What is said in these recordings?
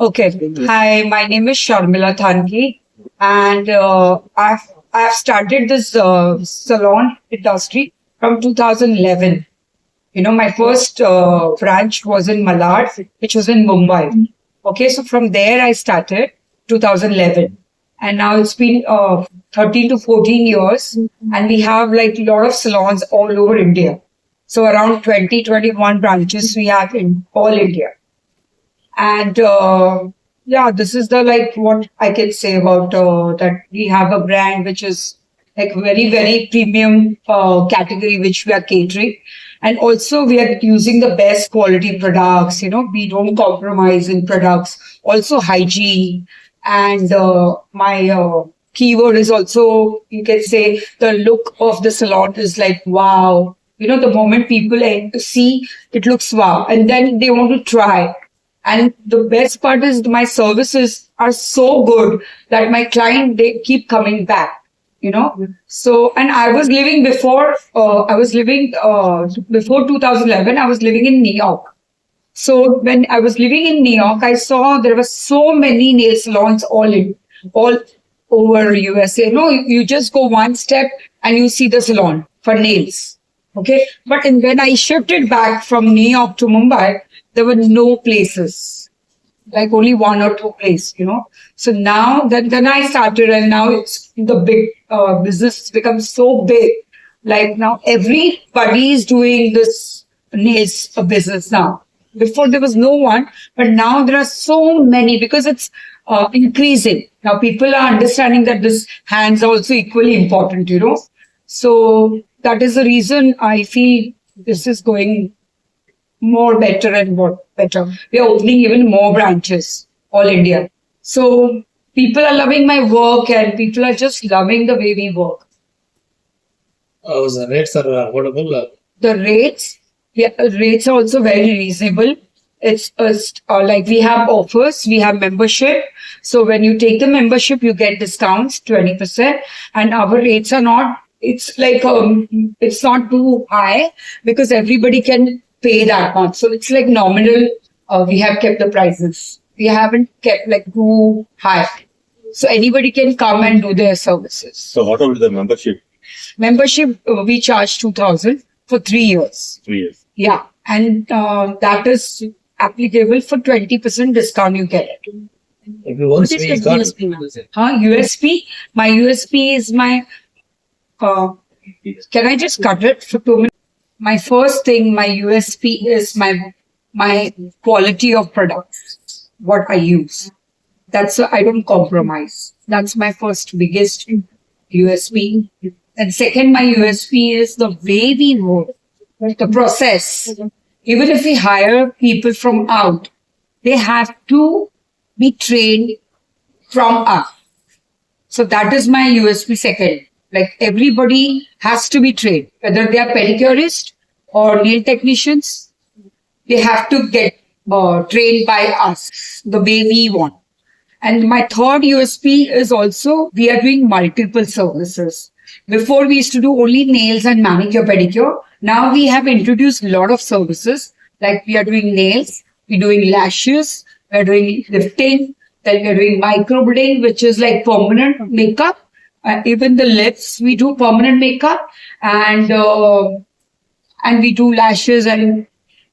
Okay. Hi, my name is Sharmila Thanki, and I've started this salon industry from 2011. My first branch was in Malad, which was in Mumbai. Okay, so from there I started 2011, and now it's been 13 to 14 years, and we have like a lot of salons all over India. So around 20, 21 branches we have in all India. And yeah, this is the like what I can say about that we have a brand which is like very, very premium category which we are catering. And also we are using the best quality products, we don't compromise in products. Also hygiene. And my keyword is also, you can say, the look of the salon is like, wow. The moment people see, it looks wow. And then they want to try. And the best part is my services are so good that my client, they keep coming back. So, and I was living before 2011, I was living in New York. So when I was living in New York, I saw there were so many nail salons all over USA. You just go one step and you see the salon for nails. Okay. But when I shifted back from New York to Mumbai, there were no places, like only one or two places. So now then I started, and now it's the big business has become so big. Like now everybody is doing this nails business now. Before there was no one, but now there are so many because it's increasing. Now people are understanding that this hands are also equally important. So that is the reason I feel this is going more better and more better. We are opening even more branches, all India. So people are loving my work and people are just loving the way we work. The rates are affordable. The rates are also very reasonable. It's like we have offers, we have membership. So when you take the membership, you get discounts, 20%. And our rates are not, it's like, it's not too high because everybody can pay that much. So it's like nominal. We have kept the prices. We haven't kept like too high. So anybody can come and do their services. So what will the membership? Membership, we charge 2,000 for 3 years. 3 years. Yeah. And that is applicable for 20% discount you get it. If you want What is your USP, ma'am? USP? My USP is my, can I just cut it for 2 minutes? My first thing, my USP is my quality of products, what I use. That's I don't compromise. That's my first biggest USP. And second, my USP is the way we work, the process. Even if we hire people from out, they have to be trained from us. So that is my USP second. Like everybody has to be trained, whether they are pedicurists or nail technicians, they have to get trained by us the way we want. And my third USP is also we are doing multiple services. Before we used to do only nails and manicure pedicure. Now we have introduced a lot of services like we are doing nails, we're doing lashes, we're doing lifting, then we're doing microblading, which is like permanent makeup. Even the lips, we do permanent makeup, and we do lashes, and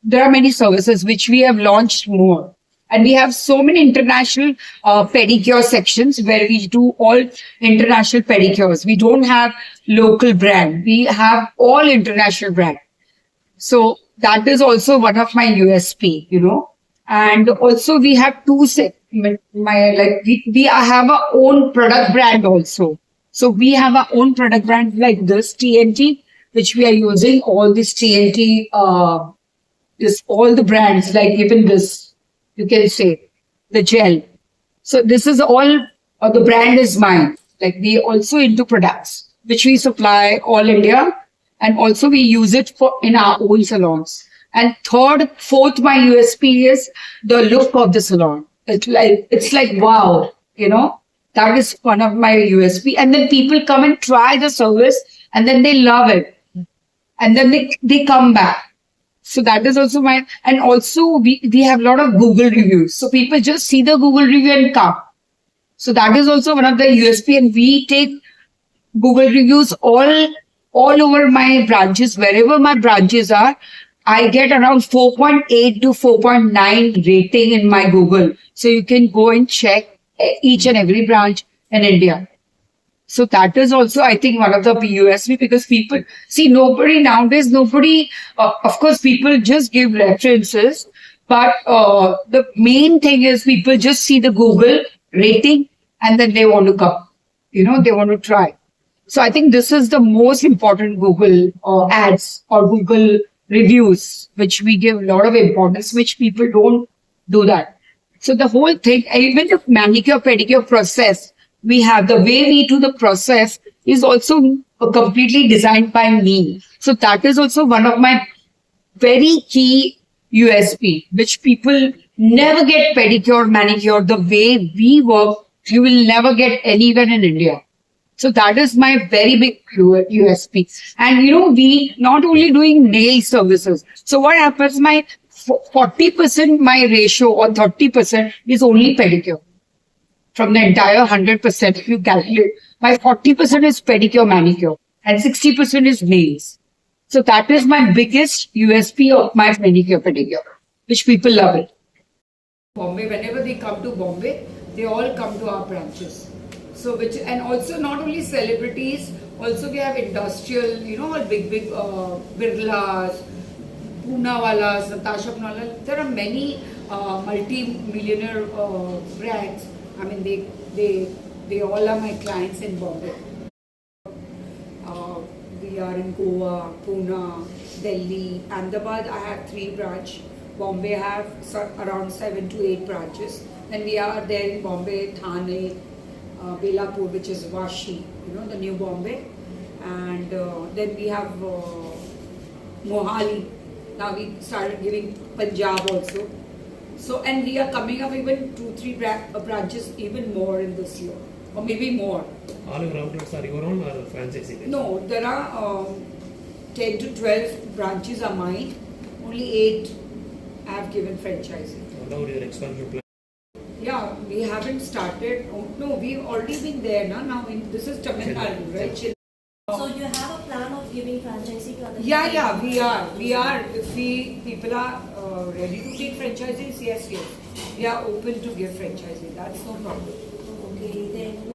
there are many services which we have launched more. And we have so many international pedicure sections where we do all international pedicures. We don't have local brand. We have all international brand. So that is also one of my USP. And also we have we have our own product brand also. So we have our own product brand like this TNT, which we are using all this TNT, all the brands, like even this, you can say, the gel. So this is all, the brand is mine. Like we also into products, which we supply all India. And also we use it in our own salons. And fourth, my USP is the look of the salon. It's like, wow, that is one of my USP. And then people come and try the service and then they love it. And then they come back. So that is also my, and also we have a lot of Google reviews. So people just see the Google review and come. So that is also one of the USP, and we take Google reviews all over my branches. Wherever my branches are, I get around 4.8 to 4.9 rating in my Google. So you can go and check each and every branch in India. So that is also, I think, one of the USP, because people see nowadays, of course, people just give references, but the main thing is people just see the Google rating and then they want to come, they want to try. So I think this is the most important Google ads or Google reviews, which we give a lot of importance, which people don't do that. So the whole thing, even the manicure pedicure process, we have the way we do the process is also completely designed by me. So that is also one of my very key USP, which people never get pedicure, manicure. The way we work, you will never get anywhere in India. So that is my very big USP. And we not only doing nail services. So what happens, my 40% my ratio or 30% is only pedicure. From the entire 100%, if you calculate, my 40% is pedicure, manicure, and 60% is nails. So that is my biggest USP of my manicure, pedicure, which people love it. Bombay, whenever they come to Bombay, they all come to our branches. So and also not only celebrities, also we have industrial, all big Birlas, Poonawalas, Natasha Poonawala. There are many multi-millionaire brands. I mean, they all are my clients in Bombay. We are in Goa, Pune, Delhi, Ahmedabad. I have 3 branches. Bombay I have around 7 to 8 branches. Then we are there in Bombay, Thane, Belapur, which is Vashi, the new Bombay. And then we have Mohali. Now we started giving Punjab also. So, and we are coming up even 2-3 branches even more in this year, or maybe more. All your outlets are your own or franchisee? No, there are 10 to 12 branches are mine. Only 8 I have given franchising. What about your expansion plan? Yeah, we haven't started. Oh, no, we've already been there now. This is Tamil Nadu, right? So you have a plan of giving franchisee to other Yeah, we are. If people are ready to take franchises, yes. We are open to give franchising. That's no problem. Okay, then